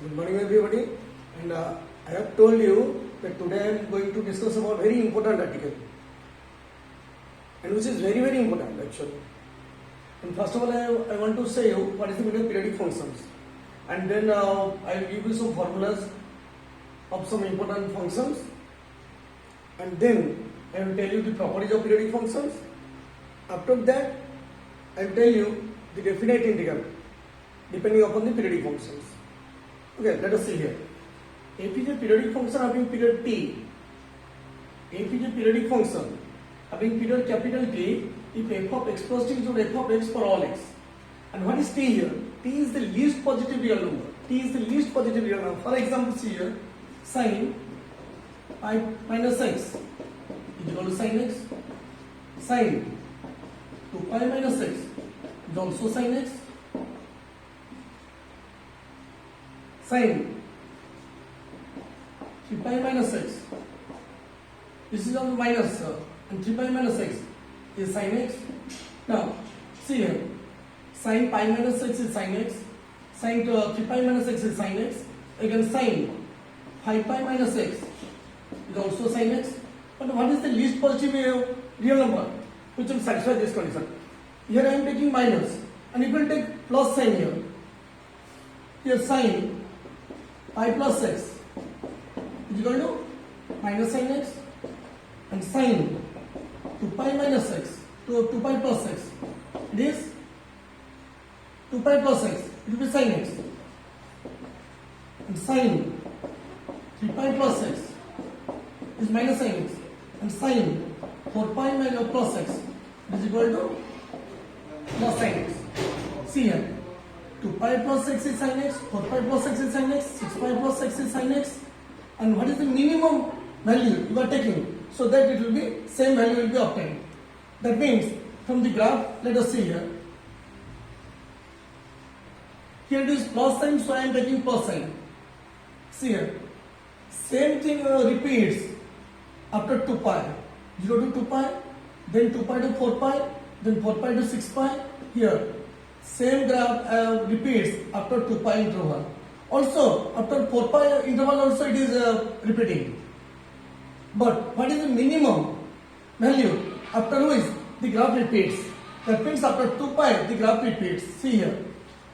Good morning everybody, and I have told you that today I am going to discuss about very important article, and which is very important actually. And first of all I want to say you what is the meaning of periodic functions, and then I will give you some formulas of some important functions, and then I will tell you the properties of periodic functions. After that I will tell you the definite integral depending upon the periodic functions. Okay, let us see here. F is a periodic function having period t. F is a periodic function having period capital T if f of x plus t is equal to f of x for all x. And what is t here? T is the least positive real number. T is the least positive real number. For example, see here, sin pi minus x is equal to sin x. Sin 2 pi minus x is also sin x. Sin 3 pi minus x, this is on the minus, and 3 pi minus x is sin x. Now see here, sin pi minus x is sin x, sin 3 pi minus x is sin x, again sin 5 pi minus x is also sin x. But what is the least positive real number which will satisfy this condition? Here I am taking minus, and you will take plus sign here. Here sin pi plus x is equal to minus sin x, and sin 2 pi minus x to 2 pi plus x, it is 2 pi plus x, it will be sin x, and sin 3 pi plus x is minus sin x, and sin 4 pi minus plus x is equal to plus sin x. See here, 2 pi plus x is sin x, 4 pi plus x is sin x, 6 pi plus x is sin x, and what is the minimum value you are taking, so that it will be same value will be obtained. That means from the graph, let us see here. Here it is plus sign, so I am taking plus sign. See here, same thing repeats after 2 pi, 0 to 2 pi, then 2 pi to 4 pi, then 4 pi to 6 pi. Here same graph repeats after 2 pi interval. Also after 4 pi interval also it is repeating. But what is the minimum value after which the graph repeats? That means after 2 pi the graph repeats. See here,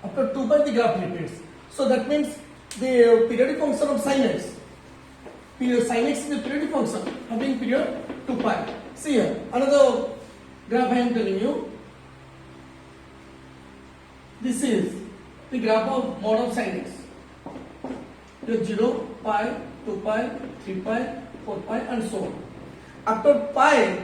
after 2 pi the graph repeats. So that means the periodic function of sin x, sin x is the periodic function having period 2 pi. See here, another graph I am telling you. This is the graph of mod of sin x. Here 0, pi, 2 pi, 3 pi, 4 pi, and so on. After pi,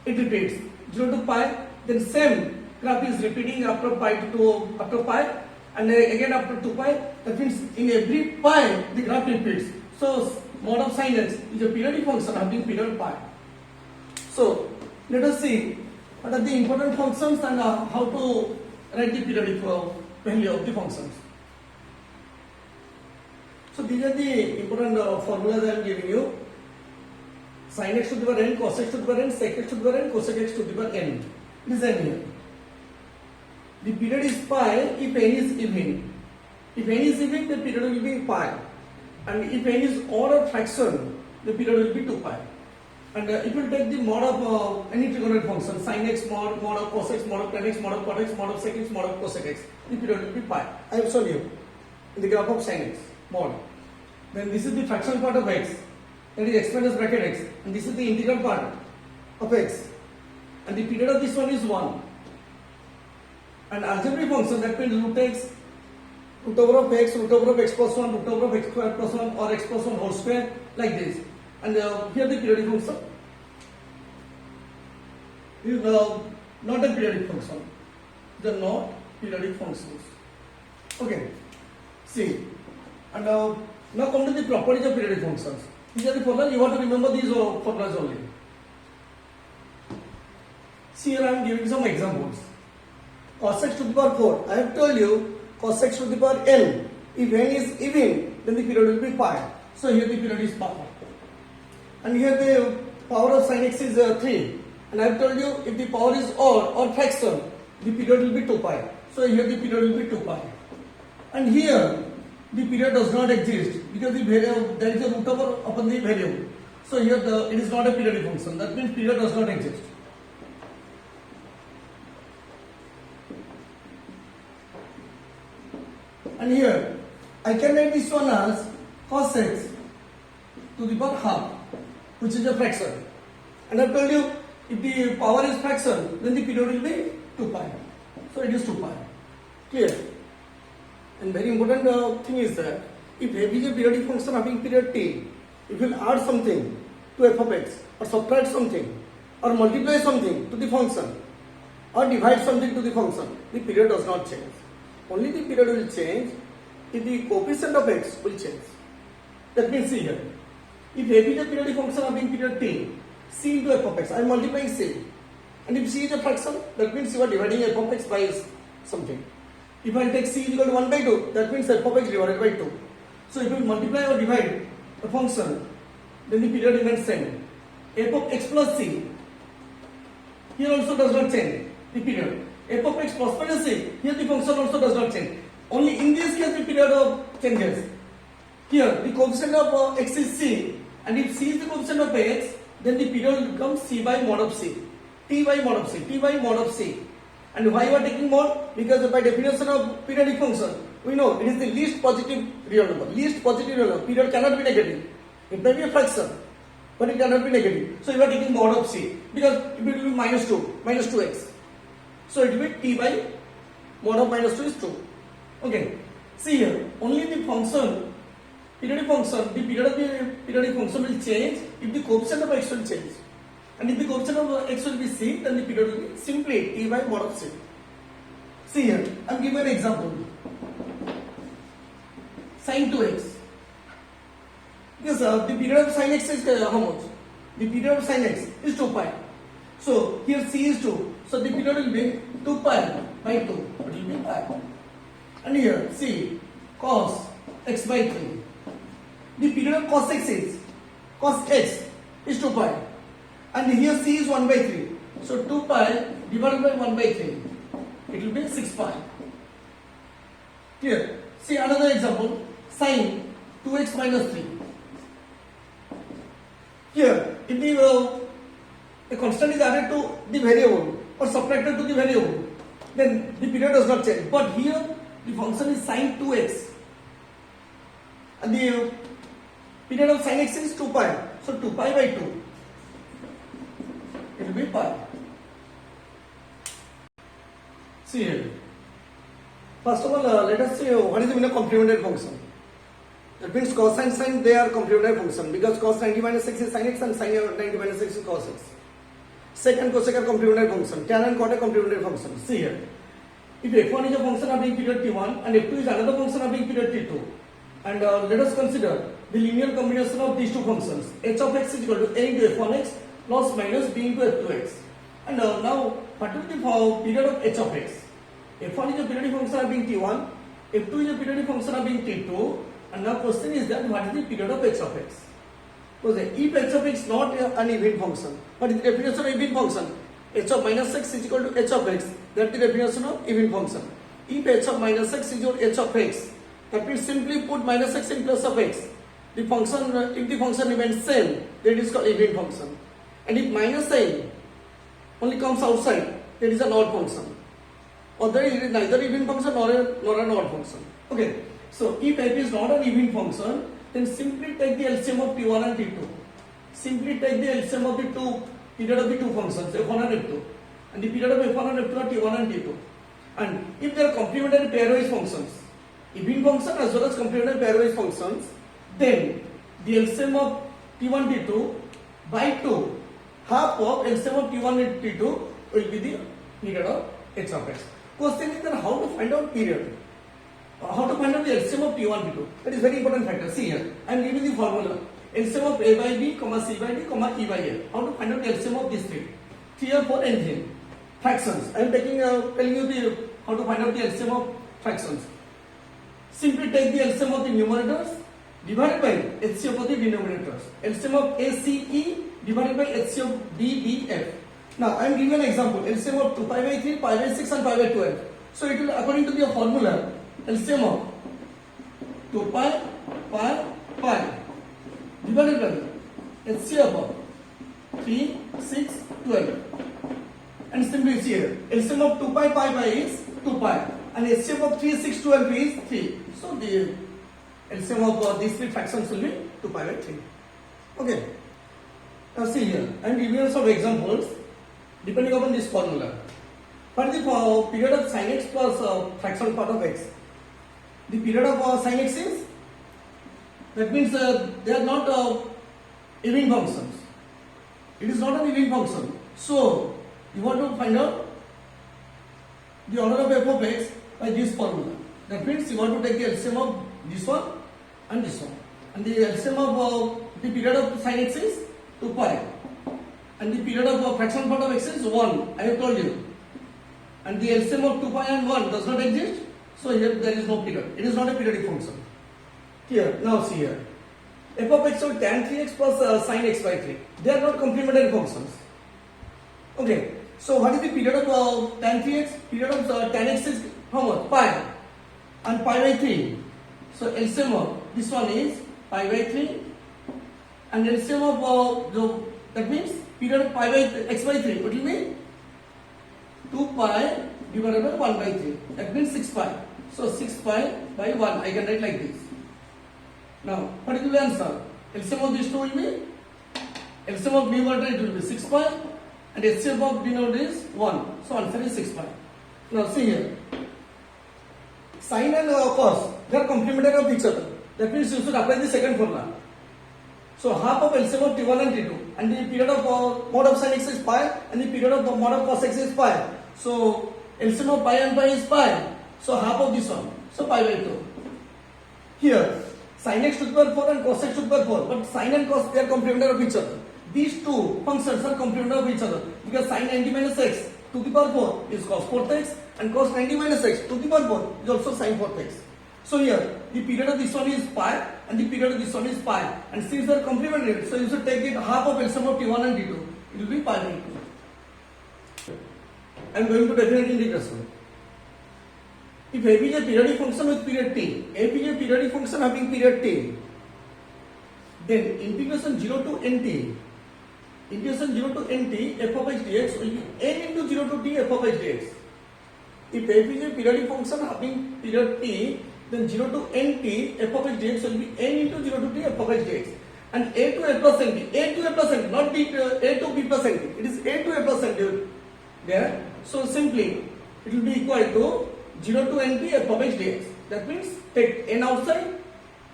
it repeats 0 to pi. Then same graph is repeating after pi to after pi, and again after 2 pi. That means in every pi the graph repeats. So mod of sin x is a periodic function having period pi. So let us see what are the important functions and how to write the periodic value of the functions. So these are the important formulas I am giving you. Sin x to the power n, cos x to the power n, sec x to the power n, cosec x to the power n. Listen here. The period is pi if n is even. If n is even, the period will be pi. And if n is odd or fraction, the period will be 2 pi. And it will take the mod of any trigonometric function, sin x, mod of cos x, mod of tan x, mod of cot x, mod of sec x, mod of cosec x. The period will be pi. I have shown you in the graph of sin x, mod. Then this is the fractional part of x, that is x minus bracket x, and this is the integral part of x. And the period of this one is 1. And algebraic function, that means root x, root over of x, root over of x plus 1, root over of x square plus 1, or x plus 1 whole square, like this. And here the periodic function is not a periodic function. They are not periodic functions. Okay. See. And now come to the properties of periodic functions. These are the formulas. You have to remember these formulas only. See here I am giving some examples. Cos x to the power 4. I have told you cos x to the power n. If n is even, then the period will be pi. So here the period is pi. And here the power of sin x is 3. And I have told you if the power is odd or fraction, the period will be 2 pi. So here the period will be 2 pi. And here the period does not exist because the variable, there is a root over upon the variable. So here it is not a periodic function. That means period does not exist. And here I can write this one as cos x to the power half, which is a fraction. And I told you if the power is fraction, then the period will be 2 pi. So it is 2 pi. Clear? And very important thing is that if f is a periodic function having period t, if you add something to f of x, or subtract something, or multiply something to the function, or divide something to the function, the period does not change. Only the period will change if the coefficient of x will change. That means see here, if f is a periodic function having period t, c into f of x, I am multiplying c. And if c is a fraction, that means you are dividing f of x by something. If I take c is equal to 1 by 2, that means f of x divided by 2. So if you multiply or divide a function, then the period remains same. F of x plus c, here also does not change the period. F of x plus minus c, here the function also does not change. Only in this case the period changes. Here the coefficient of x is c, and if c is the coefficient of x, then the period will become c by mod of c. T by mod of c, t by mod of c. And why you are taking mod? Because by definition of periodic function, we know it is the least positive real number. Least positive real number. Period cannot be negative. It may be a fraction, but it cannot be negative. So you are taking mod of c, because it will be minus 2x. So it will be t by mod of minus 2 is 2. Okay. See here, only the function, periodic function, the period of the periodic function will change if the coefficient of x will change. And if the coefficient of x will be c, then the period will be simply t by mod of c. See here, I am giving an example. Sin 2x. Yes, the period of sin x is how much? The period of sin x is 2 pi. So here c is 2. So the period will be 2 pi by 2. It will be pi. And here c cos x by 3. The period of cos x is 2 pi. And here c is 1 by 3. So 2 pi divided by 1 by 3. It will be 6 pi. Clear? See another example. Sin 2x minus 3. Here, if a constant is added to the variable or subtracted to the variable, then the period does not change. But here, the function is sin 2x. And the period of sin x is 2 pi. So 2 pi by 2. It will be pi. See here. First of all, let us see what is the meaning of complementary function. That means cos and sin, they are complementary function, because cos 90 minus x is sin x and sin 90 minus x is cos x. Sec and cosec are complementary function. Tan and cot are complementary function. See here. If f1 is a function of being period t1 and f2 is another function of being period t2, and let us consider the linear combination of these two functions. H of x is equal to a into f1x plus minus b into f2x. And now, what is the period of h of x? f1 is a periodic function of being t1, f2 is a periodic function of being t2, and now question is that what is the period of h of x? Because if h of x is not an even function, but in the definition of even function, h of minus x is equal to h of x, that is the definition of even function. If h of minus x is equal to h of x, that means simply put minus x in place of x. The function, if the function remains same, then it is called even function. And if minus sign only comes outside, that is an odd function. Or there is neither even function nor an odd function. Okay. So if f is not an even function, then simply take the LCM of t1 and t2. Simply take the LCM of the period of the two functions, f1 and f2. And the period of f1 and f2 are t1 and t2. And if they are complementary pairwise functions, even function as well as complementary pairwise functions, then the LCM of t1 t2 by 2, half of LCM of t1 and t2 will be the period of h of x. Question is then how to find out period? How to find out the LCM of t1 t2? That is very important factor. See here, I am giving the formula. LCM of a by b, c by d, e by l. How to find out the LCM of these three? 3 or 4 anything. Fractions. I am telling you how to find out the LCM of fractions. Simply take the LCM of the numerators divided by HCF of the denominators. LCM of ACE divided by HCF of DBF. Now I am giving an example. LCM of 2 pi by 3, pi by 6 and pi by 12. So it will, according to the formula, LCM of 2 2 pi pi divided by HCF of 3, 6, 12. And simply see here, LCM of 2 pi is 2 pi and HCF of 3, 6, 12 is 3. So the LCM of these three fractions will be 2 pi by 3. Okay. Now see here, I am giving you some examples depending upon this formula. For the period of sin x plus fraction part of x, the period of sin x is, that means they are not even functions. It is not an even function. So you want to find out the order of f of x by this formula. That means you want to take the LCM of this one and this one. And the LCM of the period of sin x is 2 pi. And the period of fraction part of x is 1. I have told you. And the LCM of 2 pi and 1 does not exist. So here there is no period. It is not a periodic function. Here, now see here. F of x of tan 3x plus sin x by 3. They are not complementary functions. Okay. So what is the period of tan 3x? Period of tan x is how much? Pi. And pi by 3. So LCM of this one is pi by 3. And LCM of that means period of pi by x by 3. It will be 2 pi divided by 1 by 3. That means 6 pi. So 6 pi by 1. I can write like this. Now, what is the answer? LCM of these two will be, LCM of numerator it will be 6 pi and HCF of denominator is 1. So answer is 6 pi. Now see here. Sin and cos, they are complementary of each other. That means you should apply the second formula. So half of LCM of T1 and T2 and the period of mod of sin x is pi and the period of mod of cos x is pi. So LCM of pi and pi is pi. So half of this one. So pi by 2. Here sin x to the power 4 and cos x to the power 4. But sin and cos they are complementary of each other. These two functions are complementary of each other because sin 90 minus x to the power 4 is cos 4th x and cos 90 minus x to the power 4 is also sin 4th x. So here the period of this one is pi and the period of this one is pi, and since they are complementary, so you should take it half of LCM of T1 and T2. It will be pi by 2. I am going to definite integration. If f is a periodic function with period t, f is a periodic function having period t, then integration 0 to nt, f of x dx will be n into 0 to t f of x dx. If f is a periodic function having period t, then 0 to nt f of x dx will be n into 0 to t f of x dx. And a to a plus nt, not b to a to b plus nt. It is a to a plus nt there. So simply it will be equal to 0 to nt f of x dx. That means take n outside,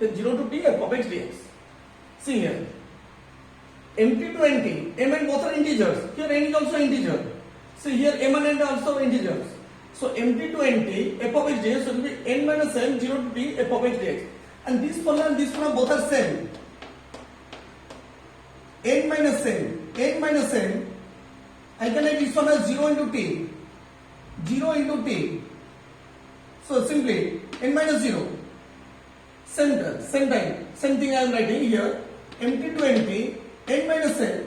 then 0 to t f of x dx. See here, mt to nt, m and both are integers. Here n is also integer. See here m and n are also integers. So mt to nt f of x dx will be n minus m 0 to t f of x dx. And this formula and this formula both are same. N minus n, I can write this one as 0 into t. 0 into t. So simply n minus 0. Same time, same thing I am writing here. Mt to nt, n minus n,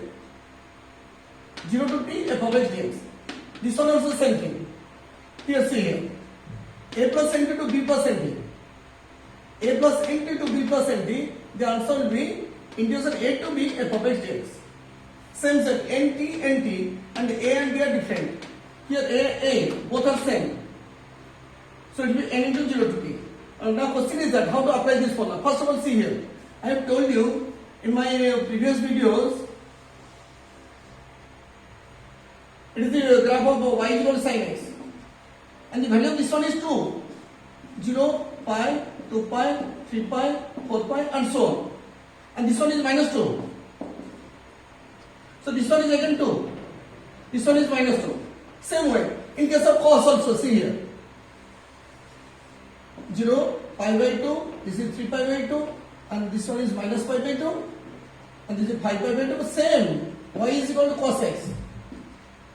0 to t f of x dx. This one also same thing. Here see here, a plus nt to b plus nt, a plus nt to b plus nt, the answer will be integration a to b f of x dx. Same set, nt, and a and b are different. Here a, both are same. So it will be n into 0 to t. Now question is that how to apply this formula. First of all, see here, I have told you in my previous videos, it is the graph of y is equal to sin x. And the value of this one is 2. 0, pi, 2 pi, 3 pi, 4 pi and so on. And this one is minus 2. So this one is again 2. This one is minus 2. Same way, in case of cos also, see here. 0, pi by 2, this is 3 pi by 2 and this one is minus pi by 2 and this is 5 pi by 2. Same, y is equal to cos x.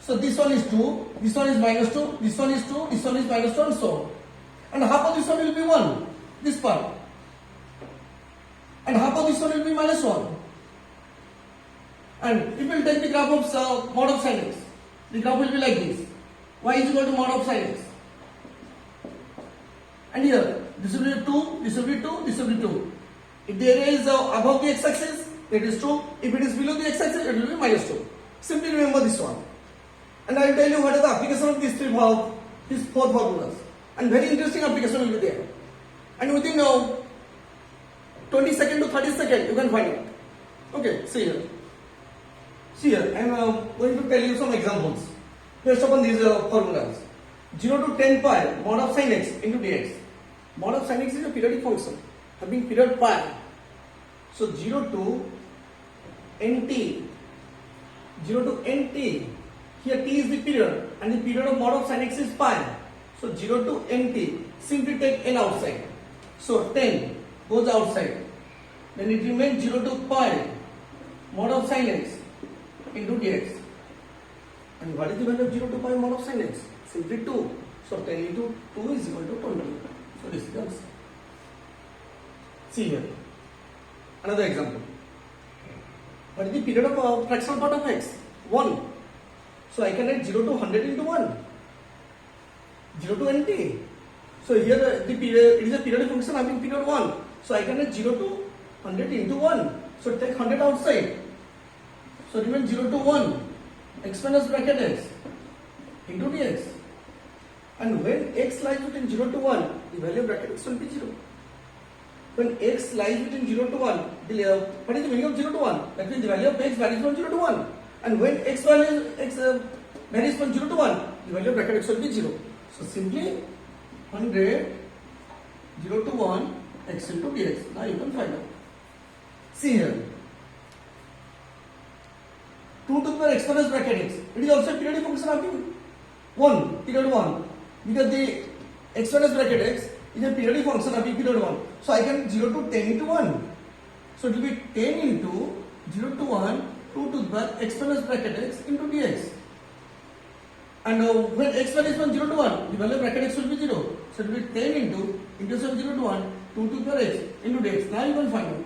So this one is 2, this one is minus 2, this one is 2, this one is minus 2 and so on. And half of this one will be 1, this part. And half of this one will be minus 1. And if we will take the graph of mod of sin x, the graph will be like this. Y is equal to mod of sin x. And here, This will be 2, this will be 2, this will be 2. If the area is above the x-axis, it is 2. If it is below the x-axis, it will be minus 2. Simply remember this one. And I will tell you what is the application of these four formulas. And very interesting application will be there. And within 20 seconds to 30 seconds, you can find it. Okay, see here. See here, I am going to tell you some examples based upon these formulas. 0 to 10 pi mod of sin x into dx. Mod of sin x is a periodic function having period pi. So 0 to nt, 0 to nt. Here t is the period and the period of mod of sin x is pi. So 0 to nt. Simply take n outside. So 10 goes outside. Then it remains 0 to pi mod of sin x into dx. And what is the value of 0 to pi mod of sin x? Simply 2. So 10 into 2 is equal to 20. So this is the answer. See here. Another example. What is the period of fractional part of x? 1. So I can write 0 to 100 into 1. 0 to nt. So here the period, it is a periodic function having period 1. So I can write 0 to 100 into 1. So take 100 outside. So remain 0 to 1. X minus bracket x into dx. And when x lies between 0 to 1, the value of bracket x will be 0. When x lies between 0 to 1, what is the meaning of 0 to 1? That means the value of x varies from 0 to 1. And when x varies from 0 to 1, the value of bracket x will be 0. So simply 100, 0 to 1, x into dx. Now you can find out. See here. 2 to the power x minus bracket x. It is also a periodic function having 1, period 1. Because the x minus bracket x is a periodic function having period 1. So I can 0 to 10 into 1. So it will be 10 into 0 to 1, 2 to the power x minus bracket x into dx. And when x varies from 0 to 1, the value of bracket x will be 0. So it will be 10 into integration of 0 to 1, 2 to the power x into dx. Now you can find out.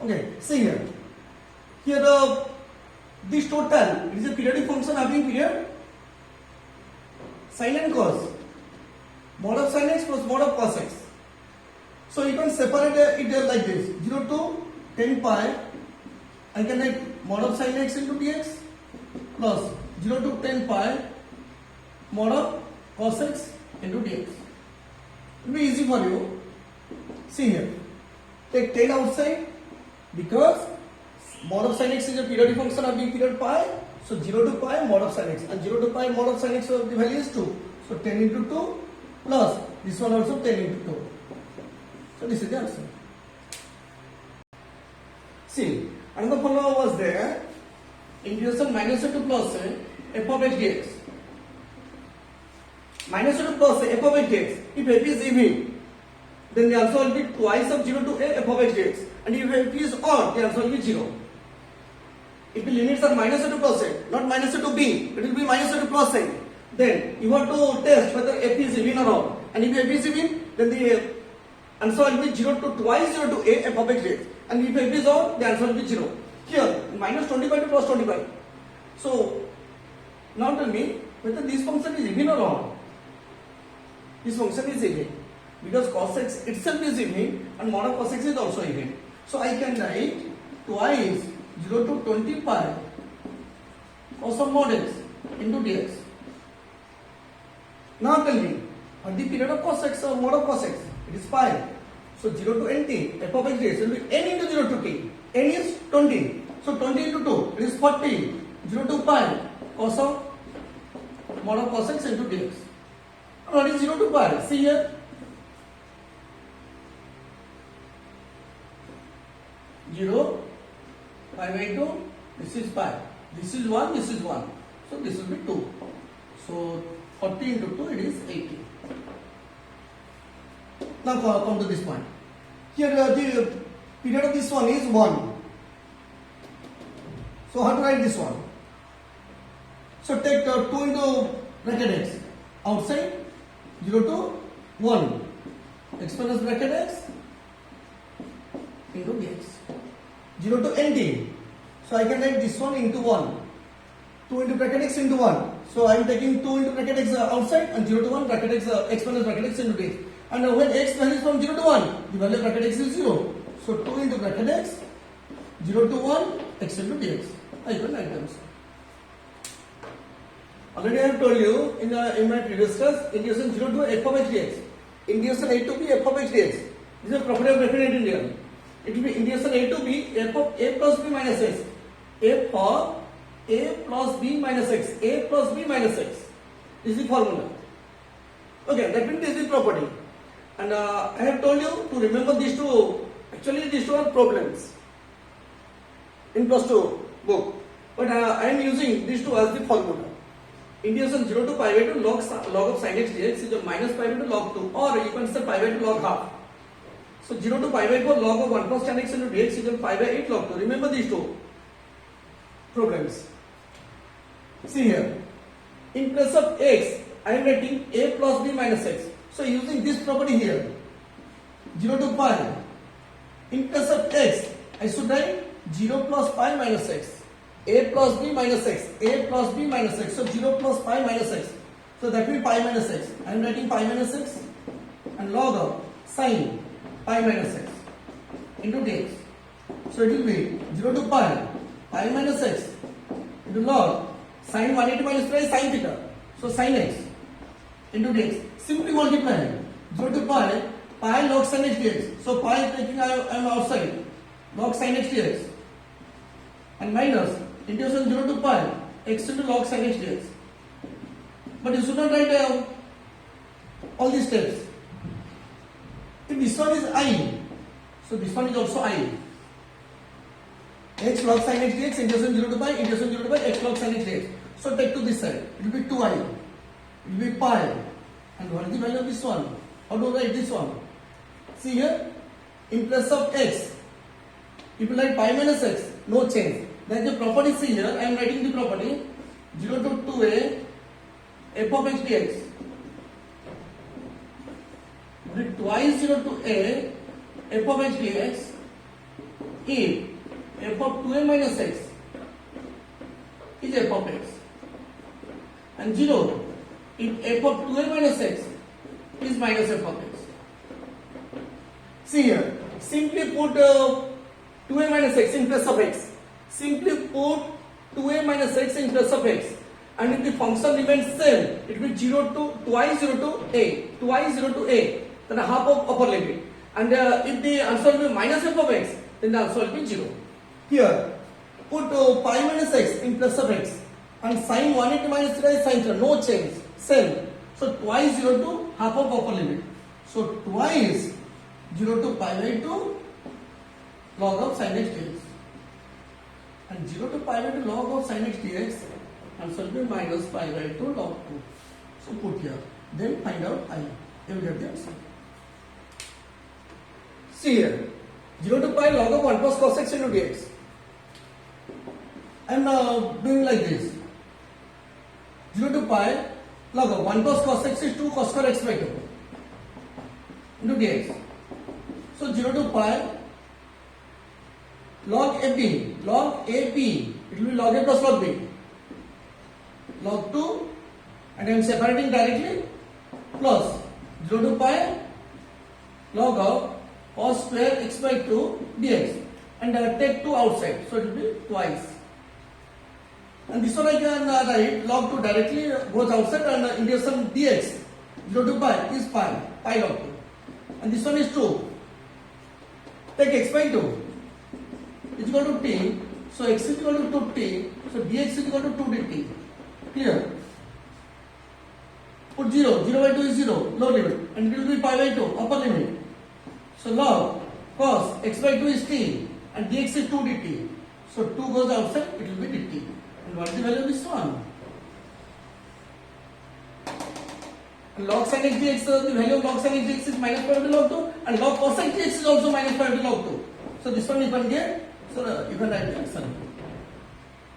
Okay, see here. Here this total, it is a periodic function having period sin and cos. Mod of sin x plus mod of cos x. So you can separate it like this. 0 to 10 pi, I can write mod of sin x into dx plus 0 to 10 pi mod of cos x into dx. It will be easy for you. See here. Take 10 outside because mod of sin x is a periodic function having period pi. So 0 to pi mod of sin x. And 0 to pi mod of sin x, so the value is 2. So 10 into 2 plus this one also 10 into 2. So this is the answer. See, another formula was there. Integration minus a to plus a f of x dx. Minus a to plus a f of x dx. If f is even, then the answer will be twice of 0 to a f of x dx. And if f is odd, the answer will be 0. If the limits are minus a to plus a, not minus a to b, it will be minus a to plus a. Then you have to test whether f is even or odd. And if f is even, then the answer will be 0 to twice 0 to a f of x dx. And if f is odd, the answer will be 0. Here, minus 25 to plus 25. So, now tell me whether this function is even or odd. This function is even. Because cos x itself is even and mod of cos x is also even. So, I can write twice 0 to 20 pi cos of mod x into dx. Now tell me, what the period of cos x or mod of cos x? It is pi. So 0 to nt, f of x dx will be n into 0 to t. N is 20. So 20 into 2, it is 40. 0 to pi cos of mod of cos x into dx. And what is 0 to pi? See here. 0, pi by 2, this is pi. This is 1, this is 1. So this will be 2. So 40 into 2, it is 80. Now come to this point. Here the period of this one is 1. So how to write this one? So take 2 into bracket x. Outside 0 to 1. X minus bracket x into dx. 0 to nt. So I can write this one into 1. 2 into bracket x into 1. So I am taking 2 into bracket x outside and 0 to 1 bracket x minus bracket x into dx. And when x varies from 0 to 1, the value of bracket x is 0. So 2 into bracket x, 0 to 1, x into dx. I will write them. Already I have told you in my previous class, integration 0 to f of x dx. Integration a to b f of x dx. This is a property of definite integral. It will be integration a to b f of a plus b minus x. F of a plus b minus x. A plus b minus x. This is the formula. Okay, that means this is the property. And I have told you to remember these two. Actually, these two are problems in plus 2 book. But I am using these two as the formula. Integration 0 to pi by 2 log of sin x dx is a minus pi by 2 log 2, or you can say pi by 2 log half. So 0 to pi by 4 log of 1 plus tan x into dx is a pi by 8 log 2. Remember these two problems. See here. In place of x, I am writing a plus b minus x. So using this property here, 0 to pi. In place of x, I should write 0 plus pi minus x. A plus b minus x. A plus b minus x. So 0 plus pi minus x. So that will be pi minus x. I am writing pi minus x and log of sin pi minus x into dx. So it will be 0 to pi minus x into log sin 180 minus 3 sin theta. So sin x into dx. Simply multiply 0 to pi log sin x dx. So pi taking I am outside, log sin x dx, and minus integration 0 to pi x into log sin x dx. But you should not write all these steps. If this one is I, so this one is also I. X log sin x dx, integration 0 to pi, integration 0 to pi, x log sin x dx. So take to this side. It will be 2i. It will be pi. And what is the value of this one? How do I write this one? See here, in place of x, if you write pi minus x, no change. Then the property, see here, I am writing the property 0 to 2a f of x dx. With twice 0 to a f of x dx if f of 2a minus x is f of x, and 0 if f of 2a minus x is minus f of x. See here, simply put 2a minus x in place of x. Simply put 2a minus x in place of x. And if the function remains same, it will be 0 to twice 0 to a, then half of upper limit. And if the answer will be minus f of x, then the answer will be 0. Here, put pi minus x in place of x, and sin 180 minus 3 is sin 3, no change, same. So twice 0 to half of upper limit. So twice 0 to pi by 2 log of sin x dx. And 0 to pi by 2 log of sin x dx, answer will be minus pi by 2 log 2. So put here, then find out I. You will get the answer. See here, 0 to pi log of 1 plus cos x into dx. I am doing like this. 0 to pi log of 1 plus cos x is 2 cos square x by 2 into dx. So 0 to pi log AP, it will be log A plus log B, log 2, and I am separating directly, plus 0 to pi log of cos square x by 2 dx, and take 2 outside, so it will be twice. And this one I can write log 2 directly goes outside, and integration dx 0 to pi is pi log 2, and this one is 2. Take x by 2 is equal to t, so x is equal to 2t, so dx is equal to 2 dt. Clear? Put 0 by 2 is 0, lower limit, and it will be pi by 2, upper limit. So log cos x by 2 is t, and dx is 2 dt. So 2 goes outside, it will be dt. And what is the value of this one? And log sin x dx, the value of log sin x dx is minus pi by 2 log 2, and log cos x dx is also minus pi by 2 log 2. So this one you can get. So you can write the answer.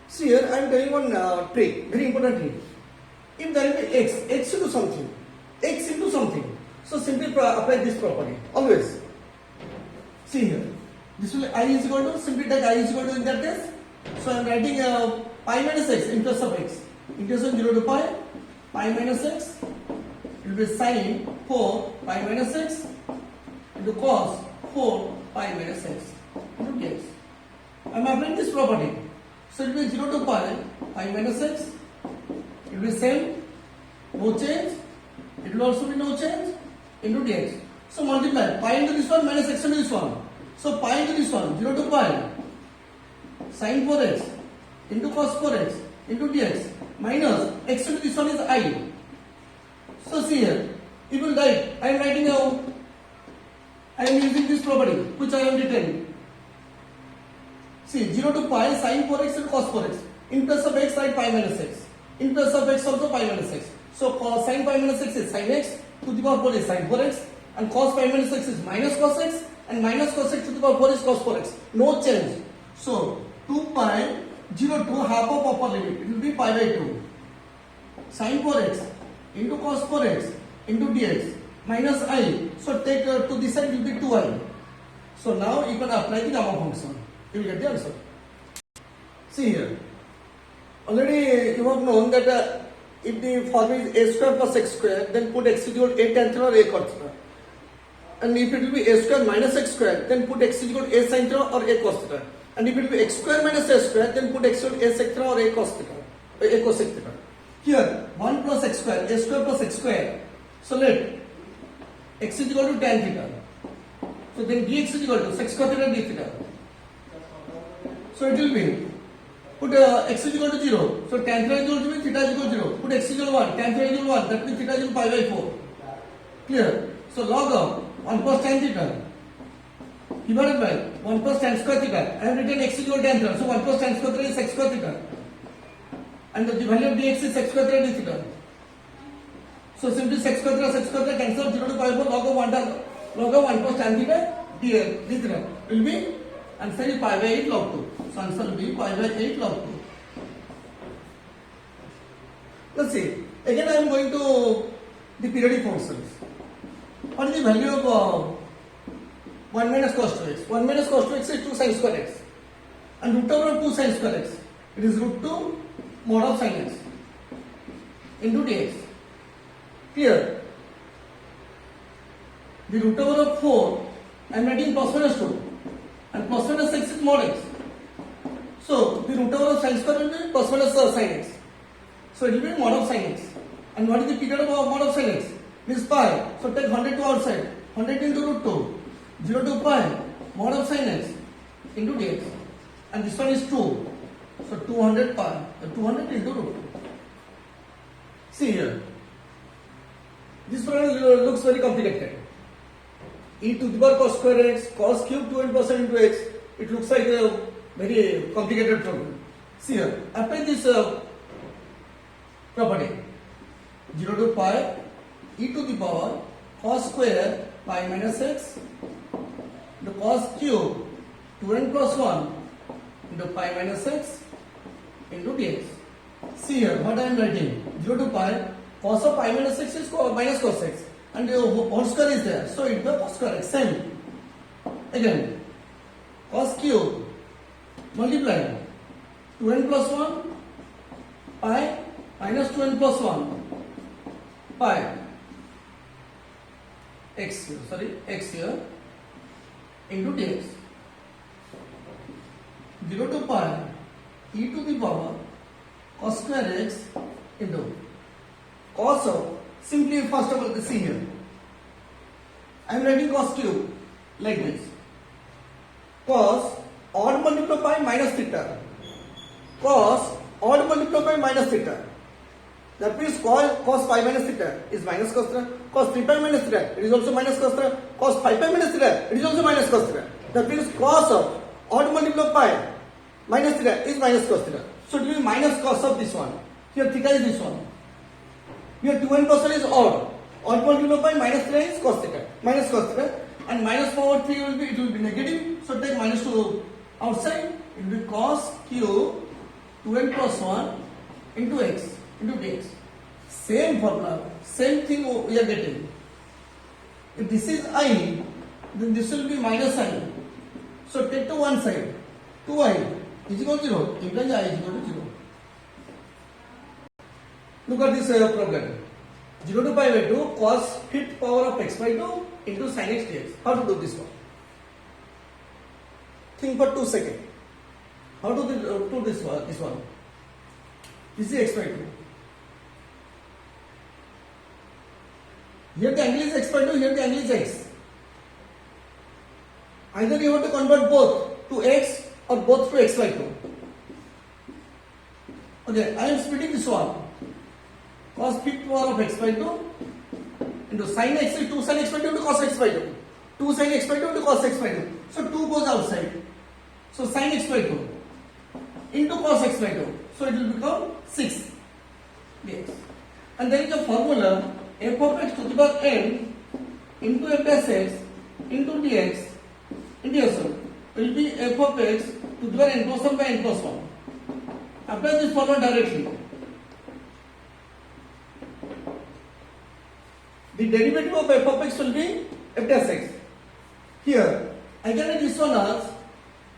See here, I am telling one trick, very important trick. If there will be x into something, so simply apply this property, always. See here, this will I is equal to, simply take I is equal to in that case. So I am writing pi minus x in place of x. Integration 0 to pi minus x will be sin 4 pi minus 6 into cos 4 pi minus 6 into dx. I am applying this property. So it will be 0 to pi minus 6. It will be same, no change. It will also be no change into dx. So multiply pi into this one minus x into this one. So pi into this one, 0 to pi sin 4x into cos 4x into dx minus x into this one is I. So see here, it will write, I am writing out, I am using this property which I am written. See, 0 to pi sin 4x and cos 4x. In place of x write pi minus x. In place of x also pi minus x. So cos sin pi minus x is sin x, to the power 4 is sin 4x, and cos pi minus x is minus cos x, and minus cos x to the power 4 is cos 4x. No change. So 2 pi 0 to half of upper limit. It will be pi by 2. Sin 4x into cos 4x into dx minus I. So take to this side will be 2i. So now you can apply the gamma function. You will get the answer. See here. Already you have known that if the form is a square plus x square, then put x is equal to a tan theta or a cos theta. And if it will be a square minus x square, then put x is equal to a sin theta or a cos theta. And if it will be x square minus a square, then put x equal to a sec theta or a cos theta, a cosec theta. Here 1 plus x square, a square plus x square. So let x is equal to tan theta. So then dx is equal to sec square theta d theta. So it will be put x is equal to 0. So tan theta is equal to theta is equal to 0. Put x is equal to 1. Tan theta is equal to 1. That means theta is equal to pi by 4. Clear? So log of 1 plus tan theta divided by 1 plus tan square theta. I have written x is equal to tan theta. So 1 plus tan square theta is sec square theta. And the value of dx is sec square theta d theta. So simply sec square theta cancel 0 to pi by 4 log of 1 plus tan theta d theta will be answer is pi by 8 log 2. So answer will be pi by 8 log 2. Let's see. Again I am going to the periodic functions. What is the value of 1 minus cos 2x? 1 minus cos 2x is 2 sin square x. And root over of 2 sin square x. It is root 2 mod of sin x into dx. Clear? The root over of 4, I am writing plus minus 2. And plus minus x is mod x. So the root over of sin square will be plus minus sin x. So it will be mod of sin x. And what is the period of mod of sin x? Means pi. So take 100 to outside. 100 into root 2. 0 to pi mod of sin x into dx. And this one is 2. So 200 pi. 200 into root 2. See here. This one looks very complicated. E to the power cos square x, cos cube 2n% into x. It looks like a very complicated problem. See here, apply this property. 0 to pi e to the power cos square pi minus x into cos cube 2n plus 1 into pi minus x into dx. See here, what I am writing? 0 to pi cos of pi minus x is minus cos x. And the whole square is there, so it will be cos square x. Same. Again, cos cube multiply 2n plus 1 pi minus 2n plus 1 pi x here into dx. 0 to pi e to the power cos square x into cos of, simply first of all see here, I am writing cos cube like this. Cos odd multiplied by minus theta. Cos odd multiplied by minus theta. That means cos pi minus theta is minus cos theta. Cos 3 pi minus theta, it is also minus cos theta. Cos 5 pi minus theta, it is also minus cos theta. That means cos of odd multiplied by minus theta is minus cos theta. So it will be minus cos of this one. Here theta is this one. Here 2n% is odd. Odd multiplied by minus theta is cos theta. Minus cos theta. And minus power 3 will be negative. So take minus 2 outside. It will be cos cube 2n plus 1 into x into dx. Same formula. Same thing we are getting. If this is I, then this will be minus I. So take to one side. 2i is equal to 0. Implies I is equal to 0. Look at this problem. 0 to pi by 2 cos fifth power of x by 2 into sin x dx. How to do this one? Think for 2 seconds. How to do this one? This is x by 2. Here the angle is x by 2, here the angle is x. Either you have to convert both to x or both to x by 2. Okay, I am splitting this one. Cos fifth power of x by 2 into sin x is 2 sin x by 2 into cos x by 2. 2 sin x by 2 into cos x by 2. So 2 goes outside. So sin x by 2 into cos x by 2. So it will become 6 dx. And there is a formula f of x to the power n into f dash x into dx integration will be f of x to the power n plus 1 by n plus 1. Apply this formula directly. The derivative of f of x will be f dash x. Here, I can write this one as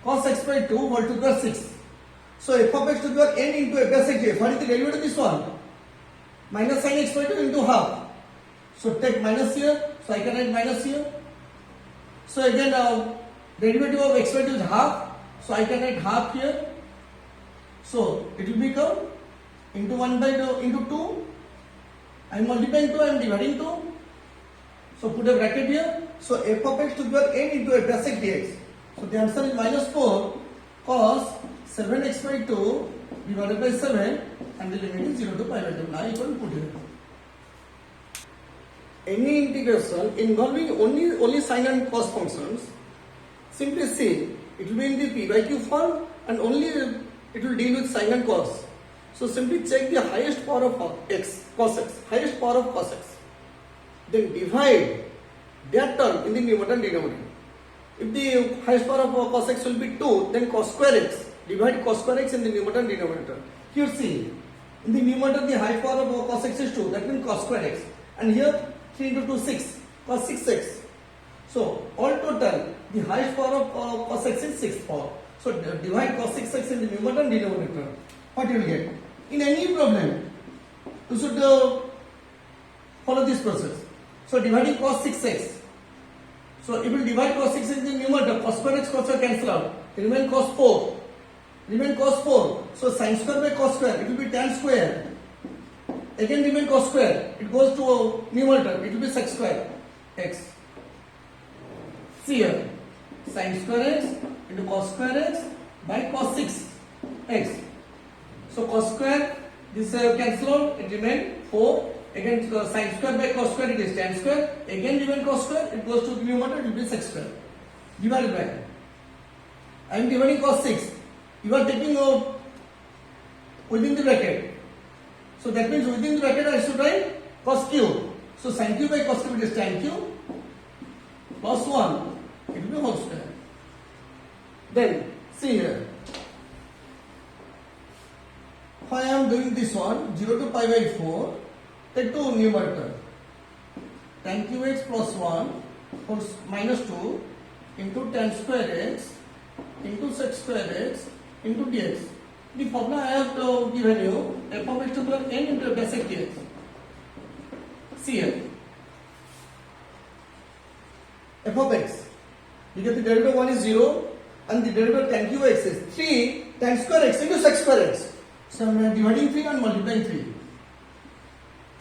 cos x by 2 whole to the power 6. So f of x to the power n into f dash x. What is the derivative of this one? Minus sin x by 2 into half. So take minus here. So I can write minus here. So again, derivative of x by 2 is half. So I can write half here. So it will become into 1 by 2 into 2. I am multiplying 2, I am dividing 2. So put a bracket here. So f of x to the power n into f dash x dx. So the answer is minus 4 cos 7x by 2 divided by 7 and the limit is 0 to pi by 2. Now you can put here. Any integration involving only sine and cos functions, simply see it will be in the p by q form and only it will deal with sine and cos. So simply check the highest power of x, cos x, highest power of cos x. Then divide that term in the numerator and denominator. If the highest power of cos x will be 2, then cos square x. Divide cos square x in the numerator and denominator. Here see, in the numerator the high power of cos x is 2, that means cos square x. And here 3 into 2, 6, cos 6x. So all total, the highest power of cos x is 6th power. So divide cos 6x in the numerator and denominator. What you will get? In any problem, you should follow this process. So dividing cos 6x. So if you divide cos 6x in the numerator, cos square x, cos square cancel out. It remain cos 4. Remain cos 4. So sin square by cos square, it will be tan square. Again remain cos square. It goes to numerator. It will be sec square x. See here. Sin square x into cos square x by cos 6x. So cos square, this cancel out, it remain 4. Again sin square by cos square, it is tan square. Again remain cos square, it goes to the numerator, it will be sec square. Divided by. I am dividing cos 6. You are taking within the bracket. So that means within the bracket I should write cos cube. So sin cube by cos cube, it is tan cube. Plus 1, it will be whole square. Then see here. If I am doing this one, 0 to pi by 4, take 2 numerator. Tan cube x plus 1 minus 2 into tan square x into sec square x into dx. The formula I have given you, f of x to the power n into f dash x dx. See here. F of x. Because the derivative 1 is 0 and the derivative tan cube x is 3 tan square x into sec square x. So I am dividing 3 and multiplying 3.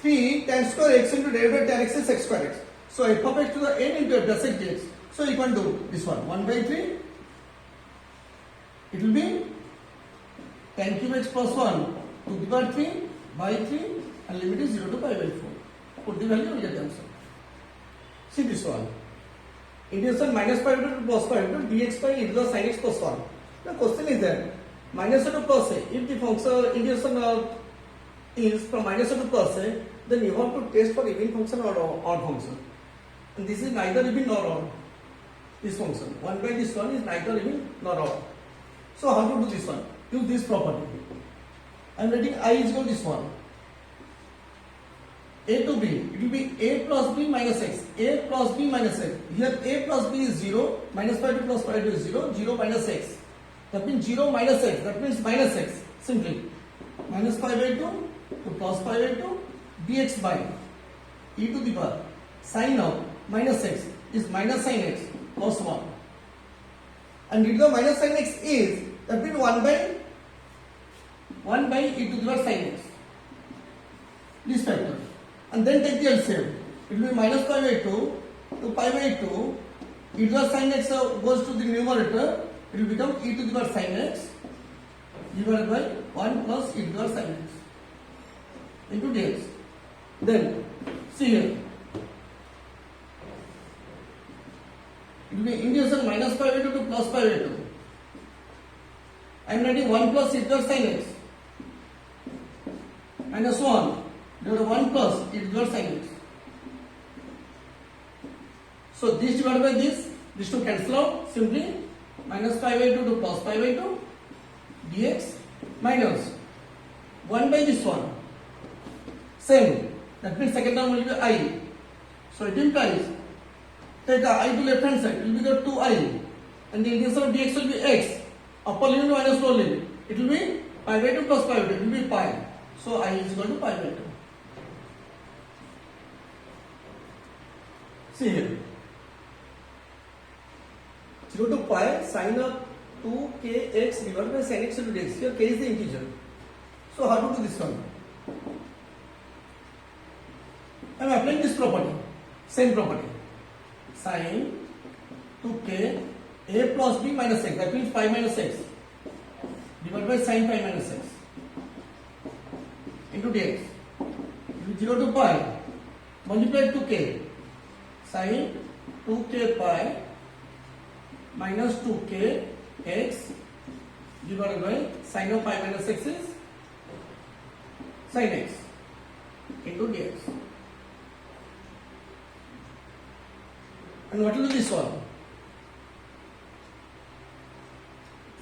3 tan square x into derivative tan x is sec square x. So f of x to the n into f dash x dx. So you can do this one. 1 by 3. It will be tan cube x plus 1 to the power 3 by 3 and limit is 0 to pi by 4. Put the value, you will get the answer. See this one. Integration minus pi to plus pi to dx by e to the sin x plus 1. The question is that minus to plus a. If the function integration is from minus to plus a, then you have to test for even function or odd function. And this is neither even nor odd. This function 1 by this one is neither even nor odd. So how to do this one? Use this property. I am writing I is equal to this one. A to B, it will be A plus B minus X. A plus B minus X. Here A plus B is 0, minus pi to plus pi to is 0, 0 minus X. That means 0 minus X, that means minus X. Simply minus pi by 2 to plus pi by 2 dx by e to the power sin of minus x is minus sin x cos 1. And e to the minus sin x is, that means 1 by e to the power sin x. This factor. And then take the LCM. It will be minus pi by 2 to pi by 2. E to the sin x goes to the numerator. It will become e to the power sin x divided by 1 plus e to the power sin x into dx. Then see here. It will be integration minus pi by 2 to plus pi by 2. I am writing 1 plus e to the power sin x minus 1 divided by 1 plus e to the power sin x. So this divided by this, these two cancel out, simply minus pi by 2 to plus pi by 2 dx minus 1 by this one. Same, that means second term will be I. So it implies, take I to left hand side, it will be the 2I, and the integration of dx will be x, upper limit minus lower limit. It will be pi by 2 plus pi by 2, it will be pi. So I is equal to pi by 2. See here. 0 to pi sin of 2kx divided by sin x into dx. Here k is the integer. So how to do this one? I am applying this property, same property. Sin 2k a plus b minus x, that means pi minus x divided by sin pi minus x into dx. 0 to pi multiply 2k sin 2k pi minus 2k x divided by sin of pi minus x is sin x into dx. And what will be this one?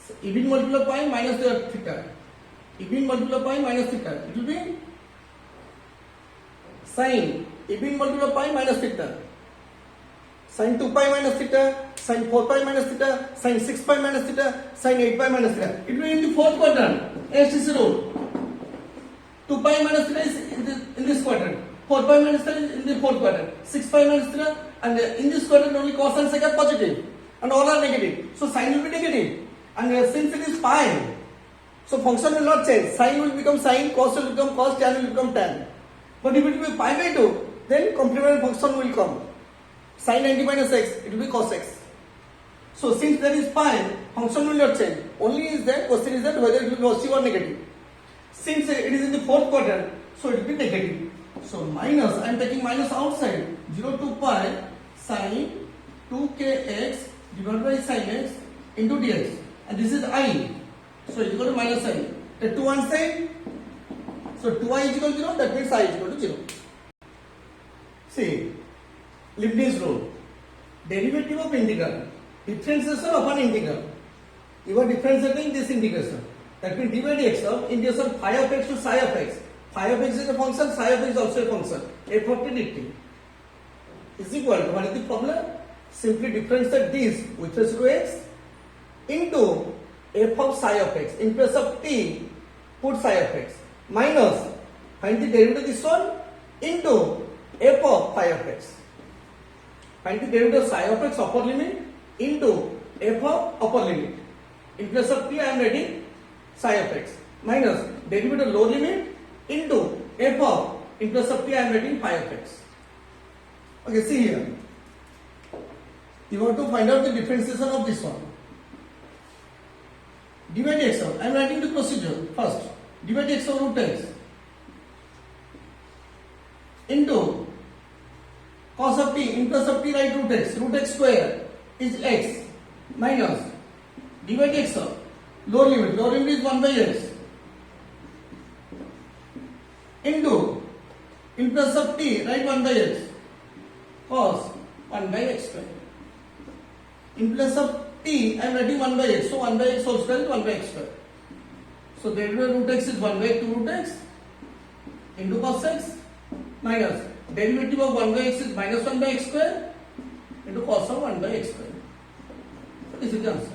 So even multiply pi minus the theta. Even multiply pi minus theta. It will be sin even multiply pi minus theta. Sin 2 pi minus theta, sin 4 pi minus theta, sin 6 pi minus theta, sin 8 pi minus theta. It will be in the fourth quadrant. STC rule. 2 pi minus theta is in this quadrant. 4 pi minus theta is in the fourth quadrant. 6 pi minus theta, and in this quadrant only cos and sec are positive, and all are negative. So sin will be negative. And since it is pi, so function will not change. Sin will become sin, cos will become cos, tan will become tan. But if it will be pi by 2, then complementary function will come. Sin 90 minus x, it will be cos x. So since there is pi, function will not change. Only is that question is that whether it will be positive or negative. Since it is in the fourth quadrant, so it will be negative. So minus, I am taking minus outside. 0 to pi sin 2kx divided by sin x into dx. And this is I. So it is equal to minus I. Take 2 one side. So 2i is equal to 0, that means I is equal to 0. See, Leibniz rule. Derivative of integral. Differentiation of an integral. You are differentiating this integration. That means dy dx of integration phi of x to psi of x. Phi of x is a function, psi of x is also a function. F of t dt is equal to, what is the formula? Simply differentiate this with respect to x into f of psi of x. In place of t, put psi of x. Minus, find the derivative of this one, into f of phi of x. Find the derivative of psi of x upper limit into f of upper limit. In place of t, I am writing psi of x. Minus derivative of lower limit into f of, in place of t, I am writing phi of x. Okay, see here. You want to find out the differentiation of this one. Dy dx of, I am writing the procedure first. Dy dx of root x into cos of t, in place of t write root x square is x minus dy dx of lower limit is 1 by x into, in place of t write 1 by x cos 1 by x square. In place of t I am writing 1 by x, so 1 by x whole square is 1 by x square. So derivative of root x is 1 by 2 root x into cos x minus derivative of 1 by x is minus 1 by x square into cos of 1 by x square. So this is the answer.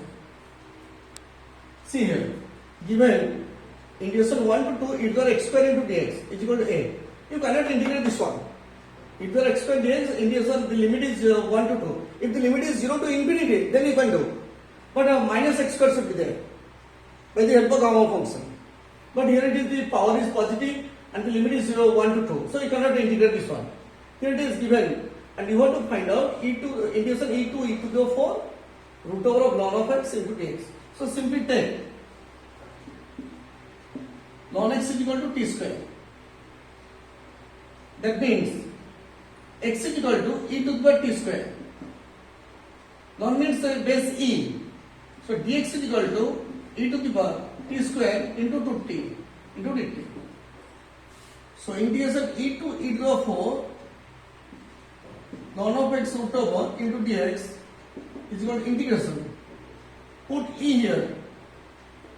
See here, given integration 1 to 2 e to the x square into dx is equal to a. You cannot integrate this one. If you are expect dx, integration, the limit is 1 to 2. If the limit is 0 to infinity, then you can do. But minus x square should be there by the help of gamma function. But here it is the power is positive and the limit is 0, 1 to 2. So you cannot integrate this one. Here it is given and you have to find out integration e to the power 4 root over of ln of x into dx. So simply take ln x is equal to t square. That means x is equal to e to the power t square. Ln means base e. So dx is equal to e to the power t square into 2t into dt. So integration e to the power 4 ln of x root over into dx is equal to integration. Put e here.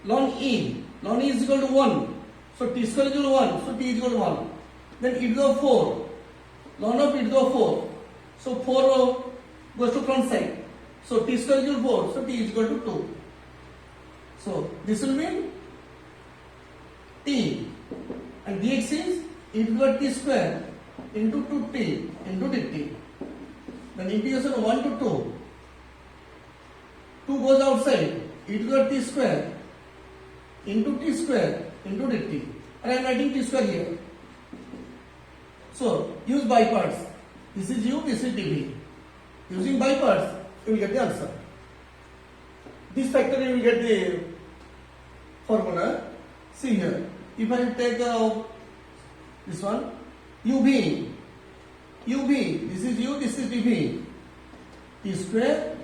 Ln e is equal to 1. So t square is equal to 1. So t is equal to 1. Then e to the power 4. Ln of e to the power 4. So 4 goes to front side. So t square is equal to 4. So t is equal to 2. So this will mean t and dx is e to the power t square into 2t into dt. Then integration 1 to 2. 2 goes outside. E to the power t square into t square into dt. And I am writing t square here. So use by parts. This is u, this is dv. Using by parts, you will get the answer. This factor you will get the formula. See here. If I take this one, ub, this is u, this is dv. T square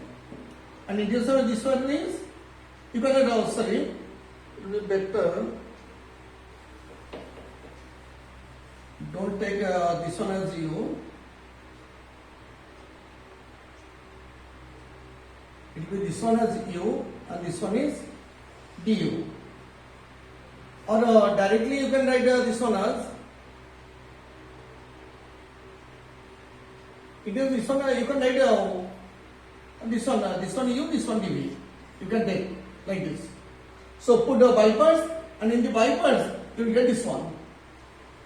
and integration of this one is, you can write, sorry, it will be better. Don't take this one as u. It will be this one as u and this one is du. Or directly you can write this one as, it is this one, you can write this one u, this one dv. You can take like this. So put the by parts and in the by parts you will get this one.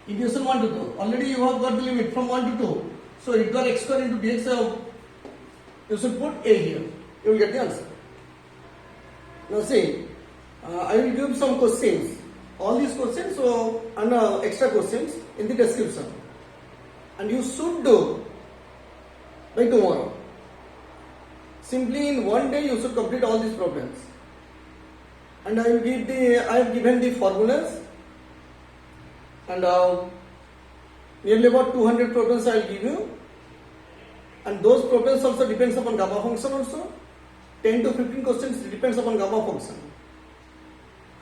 Integration 1 to 2. Already you have got the limit from 1 to 2. So it got x square into dx. You should put a here. You will get the answer. Now see, I will give some questions. All these questions and extra questions in the description. And you should do by tomorrow. Simply in one day you should complete all these problems. And I have given the formulas. And nearly about 200 problems I will give you, and those problems also depends upon gamma function also. 10 to 15 questions depends upon gamma function,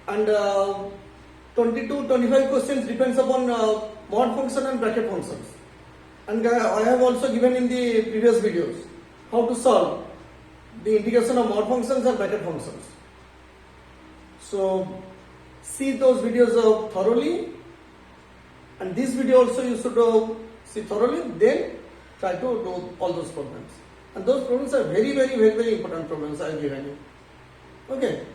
and 20 to 25 questions depends upon mod function and bracket functions. And I have also given in the previous videos how to solve the integration of mod functions and bracket functions. So see those videos thoroughly. And this video also you should see thoroughly, then try to do all those problems. And those problems are very, very, very, very important problems I have given you. Okay.